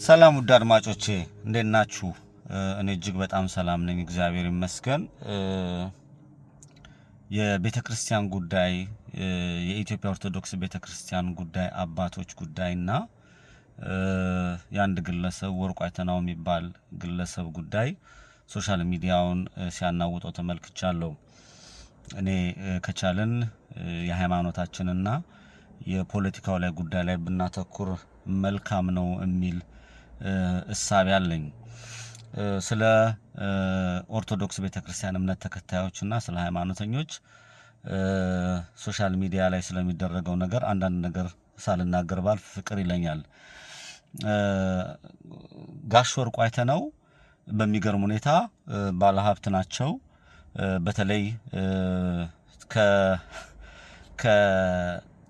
ሰላም ውድ አድማጮቼ እንዴት ናችሁ? እኔ እጅግ በጣም ሰላም ነኝ፣ እግዚአብሔር ይመስገን። የቤተክርስቲያን ጉዳይ የኢትዮጵያ ኦርቶዶክስ ቤተክርስቲያን ጉዳይ አባቶች ጉዳይና የአንድ ግለሰብ ወርቁ አይተናው የሚባል ግለሰብ ጉዳይ ሶሻል ሚዲያውን ሲያናውጠው ተመልክቻለሁ። እኔ ከቻልን የሃይማኖታችንና የፖለቲካው ላይ ጉዳይ ላይ ብናተኩር መልካም ነው የሚል እሳቤ አለኝ። ስለ ኦርቶዶክስ ቤተክርስቲያን እምነት ተከታዮችና ስለ ሃይማኖተኞች ሶሻል ሚዲያ ላይ ስለሚደረገው ነገር አንዳንድ ነገር ሳልናገር ባልፍ ፍቅር ይለኛል። ጋሽ ወርቁ አይተነው በሚገርም ሁኔታ ባለሀብት ናቸው። በተለይ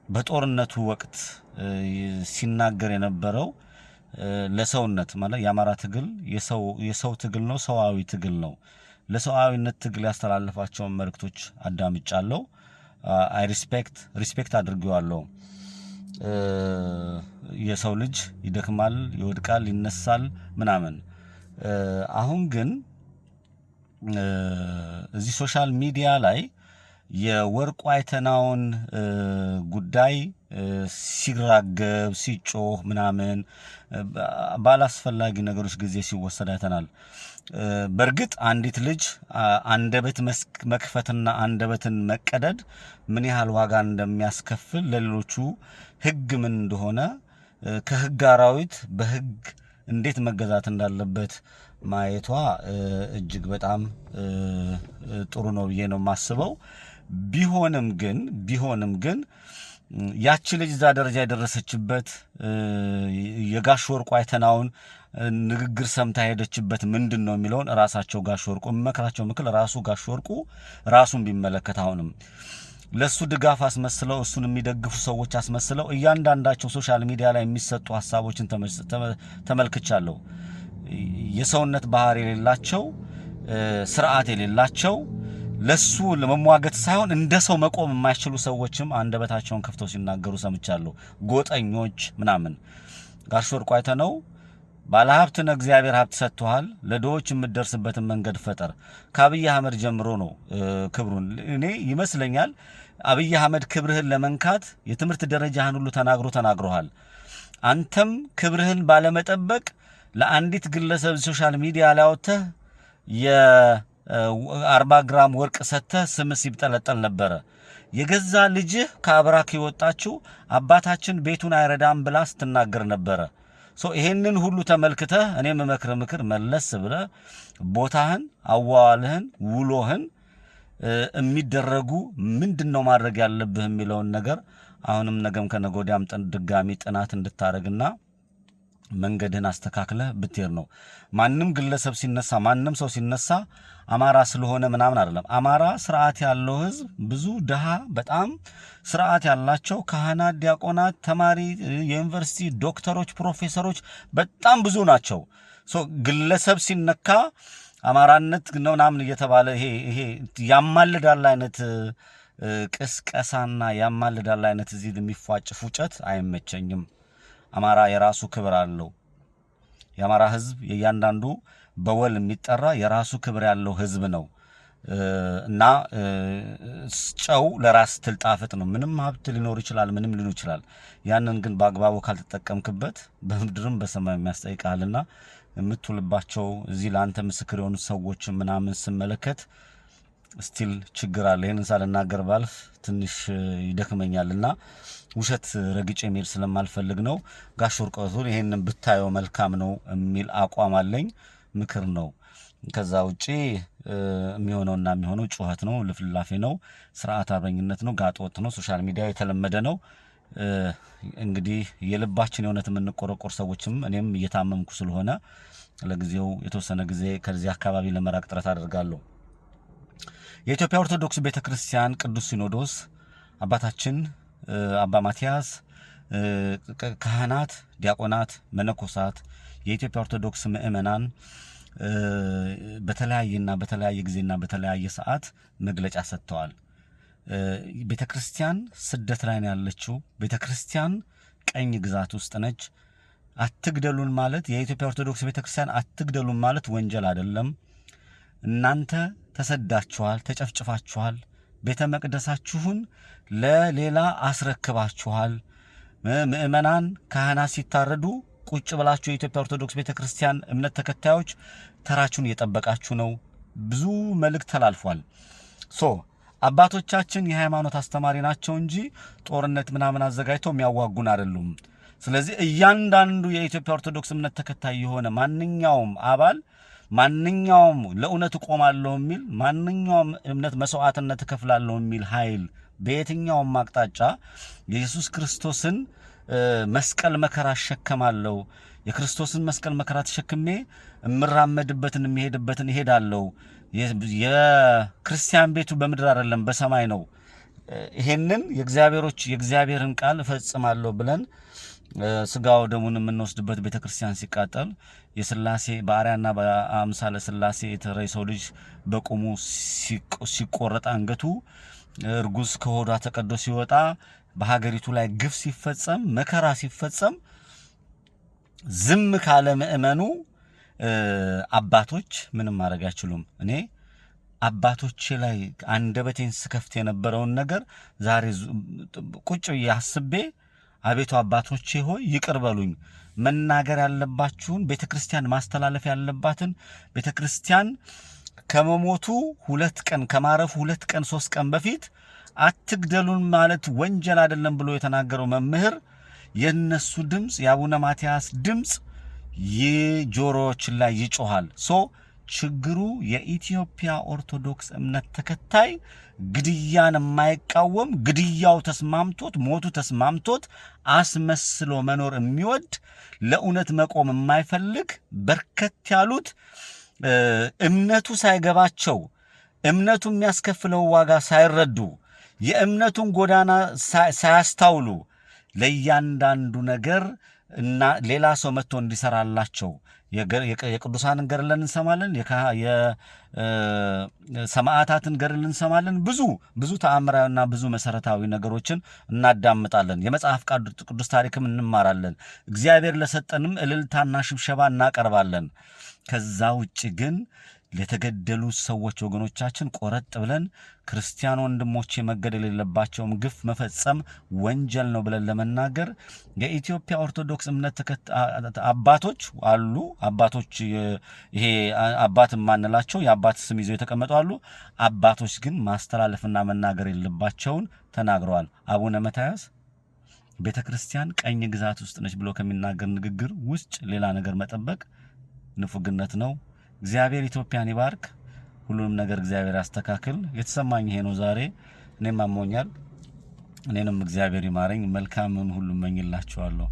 በጦርነቱ ወቅት ሲናገር የነበረው ለሰውነት ማለት የአማራ ትግል የሰው ትግል ነው፣ ሰዋዊ ትግል ነው። ለሰዋዊነት ትግል ያስተላለፋቸውን መልእክቶች አዳምጫለሁ። አይ ሪስፔክት አድርጌዋለሁ። የሰው ልጅ ይደክማል፣ ይወድቃል፣ ይነሳል ምናምን። አሁን ግን እዚህ ሶሻል ሚዲያ ላይ የወርቁ አይተናውን ጉዳይ ሲራገብ ሲጮህ ምናምን ባላስፈላጊ ነገሮች ጊዜ ሲወሰድ አይተናል። በእርግጥ አንዲት ልጅ አንደበት መክፈትና አንደበትን መቀደድ ምን ያህል ዋጋ እንደሚያስከፍል ለሌሎቹ ሕግ ምን እንደሆነ ከሕግ አራዊት በሕግ እንዴት መገዛት እንዳለበት ማየቷ እጅግ በጣም ጥሩ ነው ብዬ ነው የማስበው። ቢሆንም ግን ያቺ ልጅ እዛ ደረጃ የደረሰችበት የጋሽ ወርቁ አይተናውን ንግግር ሰምታ ሄደችበት ምንድን ነው የሚለውን ራሳቸው ጋሽ ወርቁ መከራቸው ምክል ራሱ ጋሽ ወርቁ ራሱን ቢመለከት አሁንም ለሱ ድጋፍ አስመስለው እሱን የሚደግፉ ሰዎች አስመስለው እያንዳንዳቸው ሶሻል ሚዲያ ላይ የሚሰጡ ሀሳቦችን ተመልክቻለሁ። የሰውነት ባህሪ የሌላቸው ስርዓት የሌላቸው ለሱ ለመሟገት ሳይሆን እንደ ሰው መቆም የማይችሉ ሰዎችም አንደበታቸውን ከፍተው ሲናገሩ ሰምቻለሁ። ጎጠኞች ምናምን። ጋሽ ወርቁ አይተነው ባለሀብት ነው፣ እግዚአብሔር ሀብት ሰጥቷል፣ ለድሆች የምትደርስበትን መንገድ ፈጠር። ከአብይ አህመድ ጀምሮ ነው ክብሩን። እኔ ይመስለኛል አብይ አህመድ ክብርህን ለመንካት የትምህርት ደረጃህን ሁሉ ተናግሮሃል። አንተም ክብርህን ባለመጠበቅ ለአንዲት ግለሰብ ሶሻል ሚዲያ ላይ አውጥተህ የ40 ግራም ወርቅ ሰጥተህ ስም ሲብጠለጠል ነበረ። የገዛ ልጅህ ከአብራክ የወጣችው አባታችን ቤቱን አይረዳም ብላ ስትናገር ነበረ። ይሄንን ሁሉ ተመልክተህ እኔ የምመክርህ ምክር መለስ ብለህ ቦታህን፣ አዋዋልህን፣ ውሎህን የሚደረጉ ምንድነው ማድረግ ያለብህ የሚለውን ነገር አሁንም ነገም ከነገ ወዲያም ድጋሚ ጥናት እንድታረግና መንገድህን አስተካክለህ ብትሄድ ነው። ማንም ግለሰብ ሲነሳ ማንም ሰው ሲነሳ አማራ ስለሆነ ምናምን አይደለም። አማራ ስርዓት ያለው ህዝብ፣ ብዙ ድሃ በጣም ስርዓት ያላቸው ካህናት፣ ዲያቆናት፣ ተማሪ፣ የዩኒቨርሲቲ ዶክተሮች፣ ፕሮፌሰሮች በጣም ብዙ ናቸው። ግለሰብ ሲነካ አማራነት ነው ምናምን እየተባለ ይሄ ያማልዳል አይነት ቅስቀሳና ያማልዳል አይነት እዚህ የሚፏጭ ፉጨት አይመቸኝም። አማራ የራሱ ክብር አለው። የአማራ ህዝብ የእያንዳንዱ በወል የሚጠራ የራሱ ክብር ያለው ህዝብ ነው እና ጨው ለራስ ትልጣፍጥ ነው። ምንም ሀብት ሊኖር ይችላል፣ ምንም ሊኖር ይችላል። ያንን ግን በአግባቡ ካልተጠቀምክበት በምድርም በሰማይ የሚያስጠይቃልና የምትውልባቸው እዚህ ለአንተ ምስክር የሆኑ ሰዎች ምናምን ስመለከት ስቲል ችግር አለ። ይህንን ሳልናገር ባልፍ ትንሽ ይደክመኛልና ውሸት ረግጬ መሄድ ስለማልፈልግ ነው። ጋሽ ወርቁ ይሄንን ብታየው መልካም ነው የሚል አቋም አለኝ። ምክር ነው። ከዛ ውጪ የሚሆነው ጩኸት ነው፣ ልፍላፌ ነው፣ ስርዓት አልበኝነት ነው፣ ጋጠወጥ ነው። ሶሻል ሚዲያ የተለመደ ነው። እንግዲህ የልባችን የእውነት የምንቆረቆር ሰዎችም እኔም እየታመምኩ ስለሆነ ለጊዜው የተወሰነ ጊዜ ከዚህ አካባቢ ለመራቅ ጥረት አደርጋለሁ። የኢትዮጵያ ኦርቶዶክስ ቤተክርስቲያን ቅዱስ ሲኖዶስ አባታችን አባ ማቲያስ፣ ካህናት፣ ዲያቆናት፣ መነኮሳት፣ የኢትዮጵያ ኦርቶዶክስ ምእመናን በተለያየ ጊዜና በተለያየ ሰዓት መግለጫ ሰጥተዋል። ቤተክርስቲያን ስደት ላይ ነው ያለችው። ቤተክርስቲያን ቀኝ ግዛት ውስጥ ነች። አትግደሉን ማለት የኢትዮጵያ ኦርቶዶክስ ቤተክርስቲያን አትግደሉን ማለት ወንጀል አይደለም። እናንተ ተሰዳችኋል፣ ተጨፍጭፋችኋል፣ ቤተ መቅደሳችሁን ለሌላ አስረክባችኋል። ምእመናን ካህናት ሲታረዱ ቁጭ ብላችሁ የኢትዮጵያ ኦርቶዶክስ ቤተክርስቲያን እምነት ተከታዮች ተራችሁን እየጠበቃችሁ ነው። ብዙ መልእክት ተላልፏል። አባቶቻችን የሃይማኖት አስተማሪ ናቸው እንጂ ጦርነት ምናምን አዘጋጅተው የሚያዋጉን አይደሉም። ስለዚህ እያንዳንዱ የኢትዮጵያ ኦርቶዶክስ እምነት ተከታይ የሆነ ማንኛውም አባል ማንኛውም ለእውነት እቆማለሁ የሚል ማንኛውም እምነት መስዋዕትነት እከፍላለሁ የሚል ኃይል በየትኛውም አቅጣጫ የኢየሱስ ክርስቶስን መስቀል መከራ እሸከማለሁ፣ የክርስቶስን መስቀል መከራ ተሸክሜ እምራመድበትን የሚሄድበትን እሄዳለሁ፣ የክርስቲያን ቤቱ በምድር አይደለም በሰማይ ነው፣ ይሄንን የእግዚአብሔርን ቃል እፈጽማለሁ ብለን ስጋው ደሙን የምንወስድበት ቤተክርስቲያን ሲቃጠል የሥላሴ በአርያና በአምሳለ ሥላሴ የተረይ ሰው ልጅ በቁሙ ሲቆረጥ አንገቱ እርጉዝ ከሆዷ ተቀዶ ሲወጣ በሀገሪቱ ላይ ግፍ ሲፈጸም መከራ ሲፈጸም ዝም ካለ ምእመኑ አባቶች ምንም ማድረግ አይችሉም። እኔ አባቶቼ ላይ አንደበቴን ስከፍት የነበረውን ነገር ዛሬ ቁጭ ያስቤ አቤቱ አባቶቼ ሆይ ይቅር በሉኝ፣ መናገር ያለባችሁን ቤተክርስቲያን ማስተላለፍ ያለባትን ቤተክርስቲያን ከመሞቱ 2 ቀን ከማረፉ 2 ቀን 3 ቀን በፊት አትግደሉን ማለት ወንጀል አይደለም ብሎ የተናገረው መምህር የነሱ ድምጽ የአቡነ ማትያስ ድምጽ የጆሮዎች ላይ ይጮሃል። ችግሩ የኢትዮጵያ ኦርቶዶክስ እምነት ተከታይ ግድያን የማይቃወም ግድያው ተስማምቶት ሞቱ ተስማምቶት አስመስሎ መኖር የሚወድ ለእውነት መቆም የማይፈልግ በርከት ያሉት እምነቱ ሳይገባቸው እምነቱ የሚያስከፍለው ዋጋ ሳይረዱ የእምነቱን ጎዳና ሳያስተውሉ ለእያንዳንዱ ነገር እና ሌላ ሰው መጥቶ እንዲሰራላቸው የቅዱሳንን ገድለን እንሰማለን፣ የሰማዕታትን ገድለን እንሰማለን። ብዙ ተአምራዊና ብዙ መሰረታዊ ነገሮችን እናዳምጣለን። የመጽሐፍ ቅዱስ ታሪክም እንማራለን። እግዚአብሔር ለሰጠንም እልልታና ሽብሸባ እናቀርባለን። ከዛ ውጭ ግን ለተገደሉ ሰዎች ወገኖቻችን ቆረጥ ብለን ክርስቲያን ወንድሞቼ መገደል የሌለባቸውም ግፍ መፈጸም ወንጀል ነው ብለን ለመናገር የኢትዮጵያ ኦርቶዶክስ እምነት አባቶች አሉ። አባቶች ይሄ አባት ማንላቸው የአባት ስም ይዘው የተቀመጡ አሉ። አባቶች ግን ማስተላለፍና መናገር የሌለባቸውን ተናግረዋል። አቡነ ማትያስ ቤተክርስቲያን ቀኝ ግዛት ውስጥ ነች ብሎ ከሚናገር ንግግር ውስጥ ሌላ ነገር መጠበቅ ንፉግነት ነው። እግዚአብሔር ኢትዮጵያን ይባርክ። ሁሉንም ነገር እግዚአብሔር ያስተካክል። የተሰማኝ ይሄ ነው ዛሬ። እኔም አሞኛል። እኔንም እግዚአብሔር ይማረኝ። መልካምን ሁሉ እመኝላችኋለሁ።